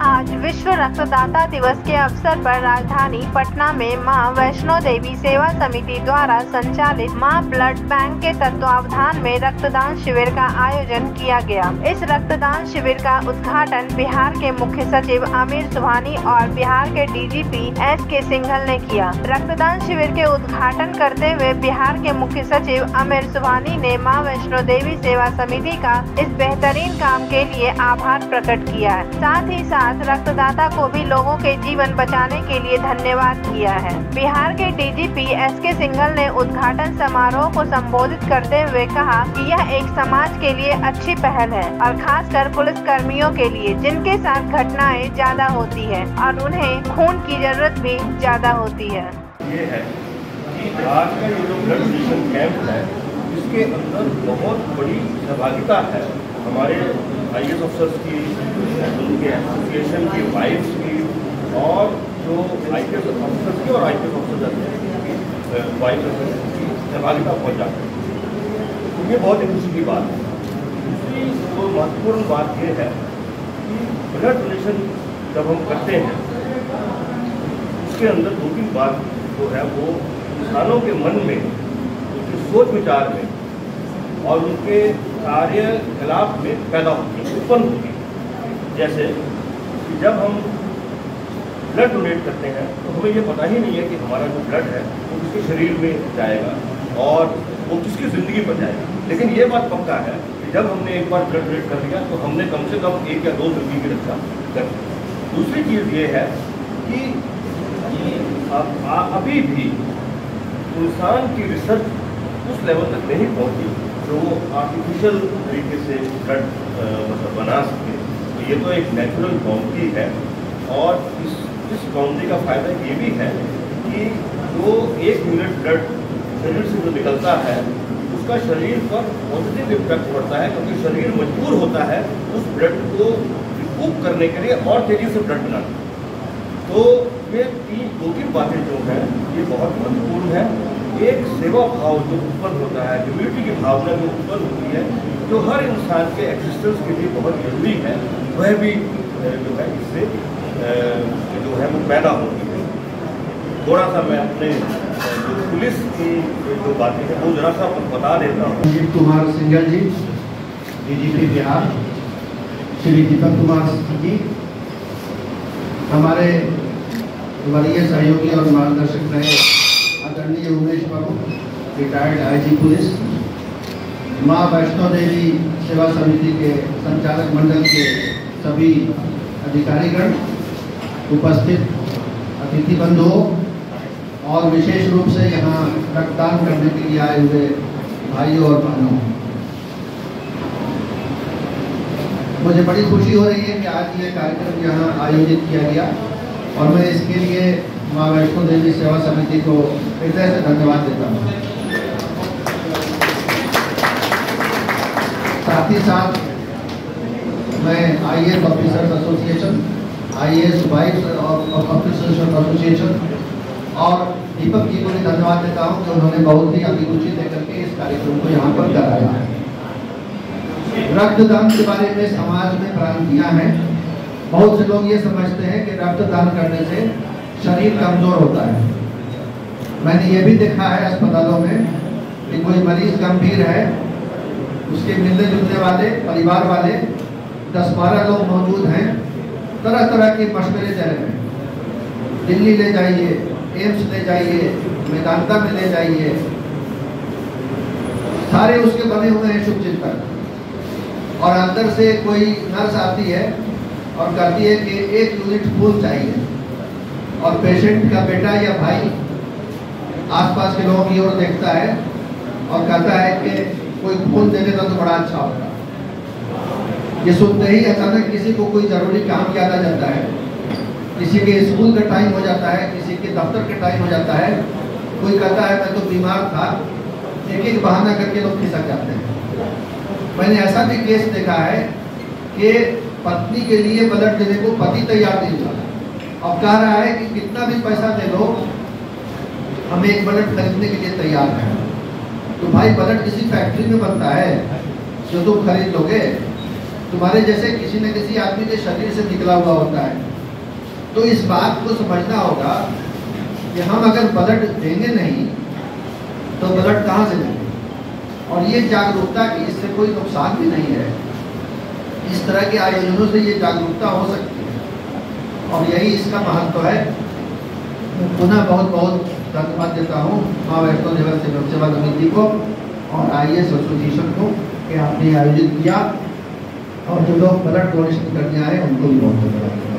आज विश्व रक्तदाता दिवस के अवसर पर राजधानी पटना में मां वैष्णो देवी सेवा समिति द्वारा संचालित मां ब्लड बैंक के तत्वावधान में रक्तदान शिविर का आयोजन किया गया। इस रक्तदान शिविर का उद्घाटन बिहार के मुख्य सचिव आमिर सुबहानी और बिहार के डीजीपी एस.के. सिंघल ने किया। रक्तदान शिविर के उद्घाटन करते हुए बिहार के मुख्य सचिव आमिर सुबहानी ने मां वैष्णो देवी सेवा समिति का इस बेहतरीन काम के लिए आभार प्रकट किया है। साथ ही साथ रक्तदाता को भी लोगों के जीवन बचाने के लिए धन्यवाद किया है। बिहार के डीजीपी एस.के. सिंघल ने उद्घाटन समारोह को संबोधित करते हुए कहा कि यह एक समाज के लिए अच्छी पहल है और खासकर पुलिस कर्मियों के लिए, जिनके साथ घटनाएं ज्यादा होती है और उन्हें खून की जरूरत भी ज्यादा होती है। ये है कि आज का ये जो ब्लड डोनेशन कैंप है, इसके अंदर बहुत बड़ी सहभागिता है हमारे IAS ऑफिसर्स की, उनके एसोसिएशन की, वाइफ्स की, और जो IPS ऑफिसर्स की और IPS ऑफिसर्स की वाइफ की सहभागिता बहुत जाती है। तो ये बहुत ही खुशी की बात है। दूसरी तो महत्वपूर्ण बात ये है कि ब्लड डोनेशन जब हम करते हैं, उसके अंदर दो तीन बात जो है वो इंसानों के मन में, उनके सोच विचार में और उनके कार्यकलाप में पैदा होती है, उत्पन्न होती है। जैसे कि जब हम ब्लड डोनेट करते हैं तो हमें ये पता ही नहीं है कि हमारा जो ब्लड है वो किसके शरीर में जाएगा और वो किसकी ज़िंदगी पर जाएगा। लेकिन ये बात पक्का है कि जब हमने एक बार ब्लड डोनेट कर दिया तो हमने कम से कम 1 या 2 जिंदगी की रक्षा कर दी। दूसरी चीज़ ये है कि अभी भी इंसान की रिसर्च उस लेवल तक नहीं पहुंची जो वो आर्टिफिशियल तरीके से ब्लड मतलब बना सके। तो ये तो एक नेचुरल बाउंड्री है, और इस बाउंड्री का फायदा ये भी है कि जो 1 यूनिट ब्लड शरीर से जो निकलता है उसका शरीर पर पॉजिटिव इम्पैक्ट पड़ता है, क्योंकि शरीर मजबूर होता है उस ब्लड को रिकूप करने के लिए और तेजी से ब्लड बनाने। तो ये 2-3 बातें जो हैं ये बहुत महत्वपूर्ण है। एक सेवा भाव जो उत्पन्न होता है, ह्यूमैनिटी की भावना जो उत्पन्न होती है, जो हर इंसान के एग्जिस्टेंस के लिए बहुत जरूरी है, वह भी जो है इससे जो है वो पैदा होती है। थोड़ा सा मैं अपने जो पुलिस की जो बातें हैं वो जरा सा बता देता हूँ। संजीव कुमार सिंघल जी, डीजीपी बिहार, श्री दीपक कुमार जी, हमारे वरीय सहयोगी और मार्गदर्शक रहे आदरणीय उमेश बाबू, रिटायर्ड IG पुलिस, मां वैष्णो देवी सेवा समिति के संचालक मंडल के सभी अधिकारीगण, उपस्थित अतिथि बंधुओं और विशेष रूप से यहाँ रक्तदान करने के लिए आए हुए भाइयों और बहनों, मुझे बड़ी खुशी हो रही है कि आज ये कार्यक्रम यहाँ आयोजित किया गया, और मैं इसके लिए मां वैष्णो देवी सेवा समिति को हृदय से धन्यवाद देता हूँ। साथ ही साथ मैं IAS officers association, IAS wives officers association और दीपक जी को भी धन्यवाद देता हूँ कि उन्होंने बहुत ही अभिरुचि लेकर के इस कार्यक्रम को यहाँ पर कराया है। रक्तदान के बारे में समाज में भ्रांतियाँ हैं। बहुत से लोग ये समझते हैं कि रक्तदान करने से शरीर कमजोर होता है। मैंने ये भी देखा है अस्पतालों में कि कोई मरीज गंभीर है, उसके मिलने जुलने वाले परिवार वाले 10-12 लोग मौजूद हैं, तरह तरह की मशवरे चल रहे हैं। दिल्ली ले जाइए, एम्स ले जाइए, मेदांता में ले जाइए, सारे उसके बने हुए हैं शुभचिंतक, और अंदर से कोई नर्स आती है और कहती है कि 1 यूनिट खून चाहिए, और पेशेंट का बेटा या भाई आसपास के लोगों की ओर देखता है और कहता है कि कोई खून दे देता तो बड़ा अच्छा होगा। ये सुनते ही अचानक किसी को कोई जरूरी काम याद आ जाता है, किसी के स्कूल का टाइम हो जाता है, किसी के दफ्तर का टाइम हो जाता है, कोई कहता है मैं तो बीमार था, एक बहाना करके लोग खिसक जाते हैं। मैंने ऐसा भी केस देखा है कि पत्नी के लिए ब्लड देने को पति तैयार नहीं हुआ, अब कह रहा है कि कितना भी पैसा दे दो, हम एक ब्लड खरीदने के लिए तैयार हैं। तो भाई ब्लड किसी फैक्ट्री में बनता है जो तुम खरीद लोगे? तुम्हारे जैसे किसी न किसी आदमी के शरीर से निकला हुआ होता है। तो इस बात को समझना होगा कि हम अगर ब्लड देंगे नहीं तो ब्लड कहाँ से देंगे, और ये जागरूकता की इससे कोई नुकसान भी नहीं है। इस तरह के आयोजनों से ये जागरूकता हो सकती है और यही इसका महत्व है। पुनः बहुत बहुत धन्यवाद देता हूँ माँ वैष्णो देवी सेवा समिति को और IAS एसोसिएशन को कि आपने आयोजित किया, और जो लोग ब्लड डोनेशन करने आए उनको भी बहुत धन्यवाद।